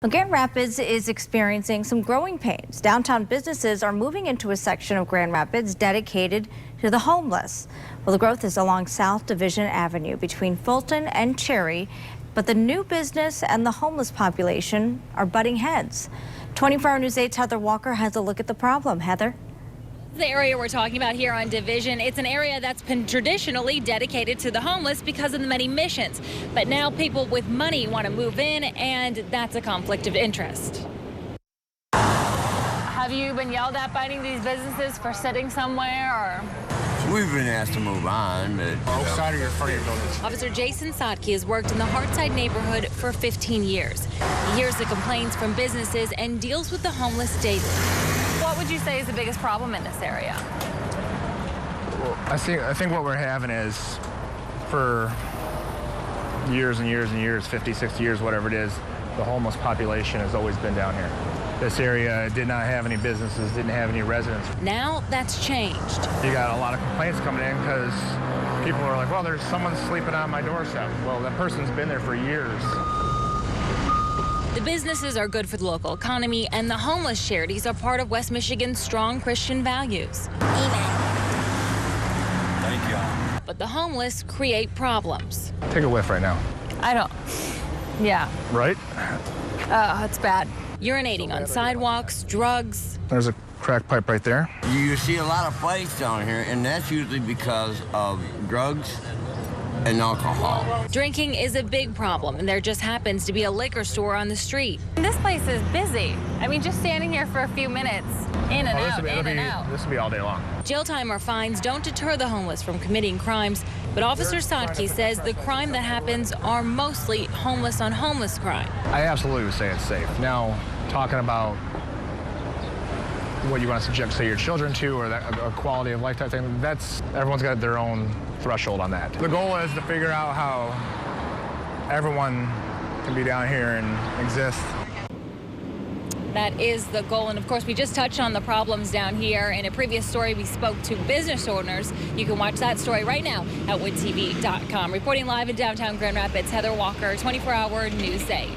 Well, Grand Rapids is experiencing some growing pains. Downtown businesses are moving into a section of Grand Rapids dedicated to the homeless. Well, the growth is along South Division Avenue between Fulton and Cherry, but the new business and the homeless population are butting heads. 24-Hour News 8's Heather Walker has a look at the problem. Heather? The area we're talking about here on Division, it's an area that's been traditionally dedicated to the homeless because of the many missions. But now people with money want to move in, and that's a conflict of interest. Have you been yelled at by any of these businesses for sitting somewhere, or? We've been asked to move on, but... Outside of your front of your buildings. Officer Jason Sadke has worked in the Hartside neighborhood for 15 years. He hears the complaints from businesses and deals with the homeless daily. What would you say is the biggest problem in this area? Well, I think what we're having is, for years and years and years, 50, 60 years, whatever it is, the homeless population has always been down here. This area did not have any businesses, didn't have any residents. Now that's changed. You got a lot of complaints coming in because people are like, well, there's someone sleeping on my doorstep. Well, that person's been there for years. The businesses are good for the local economy, and the homeless charities are part of West Michigan's strong Christian values. Amen. Thank you. But the homeless create problems. Take a whiff right now. I don't. Yeah. Right? Oh, it's bad. Urinating on sidewalks, drugs. There's a crack pipe right there. You see a lot of fights down here, and that's usually because of drugs and alcohol. Drinking is a big problem, and there just happens to be a liquor store on the street. This place is busy. I mean, just standing here for a few minutes, in and out, in and out. This will be all day long. Jail time or fines don't deter the homeless from committing crimes, but Officer Sadke says the crime that happens are mostly homeless on homeless crime. I absolutely would say it's safe. Now, talking about what you want to subject, say, your children to, or that, a quality of life type thing, that's, everyone's got their own threshold on that. The goal is to figure out how everyone can be down here and exist. That is the goal, and of course we just touched on the problems down here. In a previous story, we spoke to business owners. You can watch that story right now at woontv.com. Reporting live in downtown Grand Rapids, Heather Walker, 24-Hour News 8.